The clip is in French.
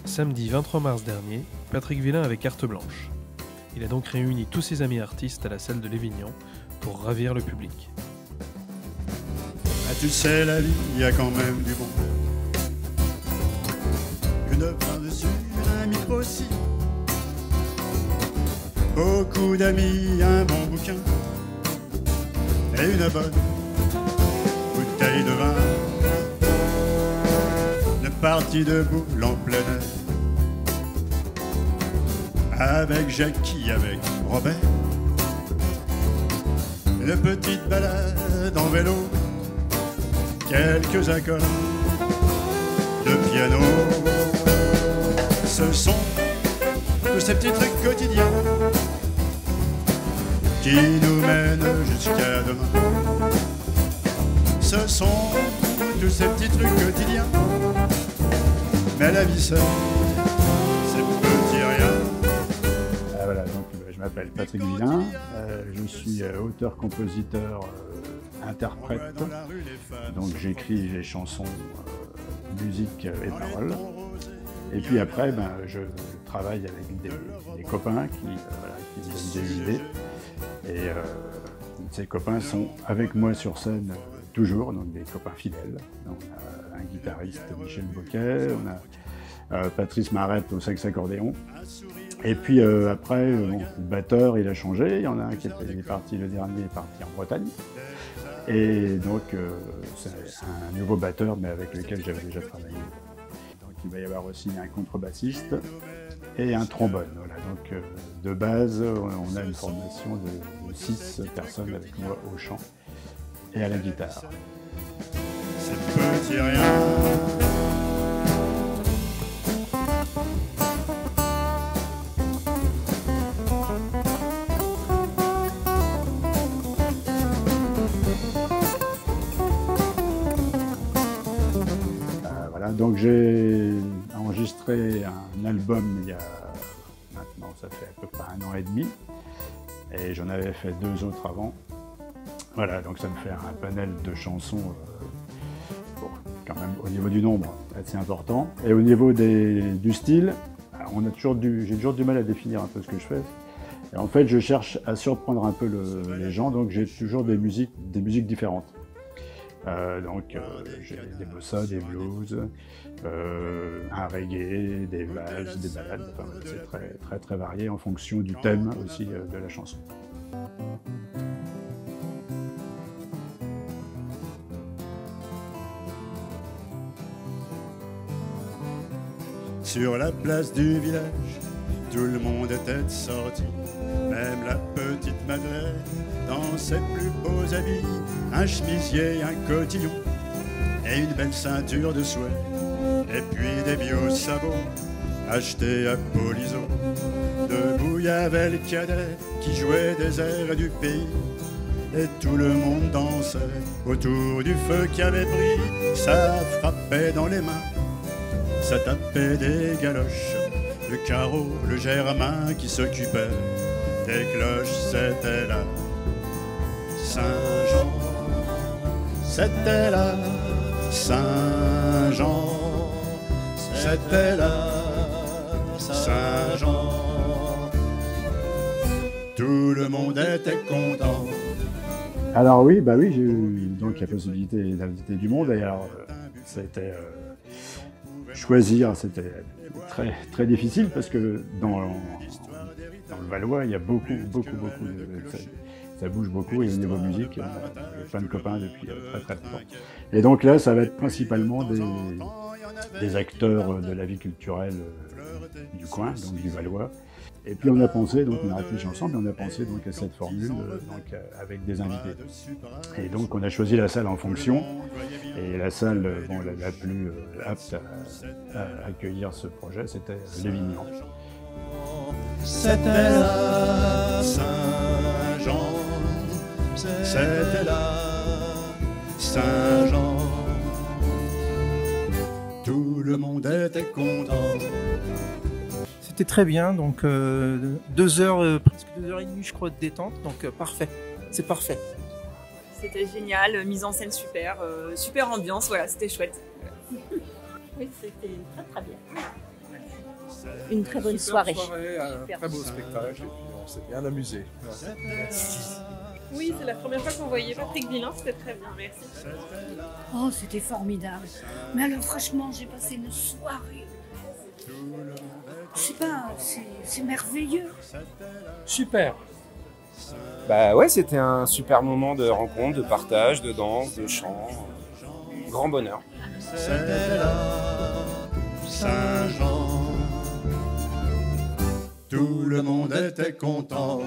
Samedi 23 mars dernier, Patrick Villain avait carte blanche. Il a donc réuni tous ses amis artistes à la salle de Lévignan pour ravir le public. Ah, tu sais, la vie, il y a quand même du bon. Une par-dessus, un micro aussi. Beaucoup d'amis, un bon bouquin. Et une bonne bouteille de vin. Une partie de boule en plein air. Avec Jackie, avec Robert. Une petite balade en vélo. Quelques accords de piano. Ce sont tous ces petits trucs quotidiens qui nous mènent jusqu'à demain. Ce sont tous ces petits trucs quotidiens. Mais la vie seule, c'est petit rien. Voilà, donc je m'appelle Patrick Villain, je suis auteur-compositeur, interprète, donc j'écris les chansons, musique et paroles. Et puis après, je travaille avec des copains qui me donnent des idées. Et ces copains sont avec moi sur scène toujours, donc des copains fidèles. Donc, on a un guitariste, Michel Boquet, on a Patrice Marette au sax accordéon. Et puis après, le batteur, il a changé. Il y en a un qui est parti, le dernier est parti en Bretagne. Et donc, c'est un nouveau batteur, mais avec lequel j'avais déjà travaillé. Donc, il va y avoir aussi un contrebassiste et un trombone. Voilà. Donc, de base, on a une formation de 6 personnes avec moi au chant et à la guitare. C'est petit rien. Donc j'ai enregistré un album il y a maintenant, ça fait à peu près 1 an et demi, et j'en avais fait 2 autres avant. Voilà, donc ça me fait un panel de chansons, quand même au niveau du nombre assez important. Et au niveau du style, j'ai toujours du mal à définir un peu ce que je fais. Et en fait, je cherche à surprendre un peu les gens, donc j'ai toujours des musiques différentes. J'ai des bossa, des blues, un reggae, des valses, des ballades. Enfin, c'est très très varié en fonction du thème aussi de la chanson. Sur la place du village, tout le monde était sorti. Même la petite Madeleine dans ses plus beaux habits, un chemisier, un cotillon et une belle ceinture de soie. Et puis des vieux sabots achetés à Polizo. Debout y avait le cadet qui jouait des airs du pays. Et tout le monde dansait autour du feu qui avait pris. Ça frappait dans les mains, ça tapait des galoches. Le carreau, le germain qui s'occupait des cloches, c'était là Saint-Jean, c'était là Saint-Jean, c'était là Saint-Jean. Tout le monde était content. Alors oui, j'ai eu donc la possibilité d'inviter du monde, et alors c'était choisir, c'était très très difficile parce que dans le Valois, il y a beaucoup ça bouge beaucoup, et au niveau musique, on a plein de copains depuis très très longtemps. Et donc là, ça va être principalement des acteurs de la vie culturelle du coin, donc du Valois. Et puis on a pensé, donc on a réfléchi ensemble, et on a pensé donc à cette formule avec des invités. Et donc on a choisi la salle en fonction, et la salle la plus apte à accueillir ce projet, c'était Lévignan. C'était là Saint-Jean, c'était là Saint-Jean. Tout le monde était content. C'était très bien, donc 2 heures, presque 2h30 je crois de détente, donc parfait, c'est parfait. C'était génial, mise en scène super, super ambiance, voilà, c'était chouette. Oui, c'était très très bien. une très bonne soirée. Un Super. très beau spectacle, et puis on s'est bien amusé. Oui, c'est la première fois qu'on voyait Patrick Villain, c'était très bien, merci. Oh, c'était formidable. Mais alors franchement, j'ai passé une soirée. Je sais pas, c'est merveilleux. Super. Bah ouais, c'était un super moment de rencontre, de partage, de danse, de chant. Grand bonheur. C'était là, Saint-Jean. Tout le monde était content.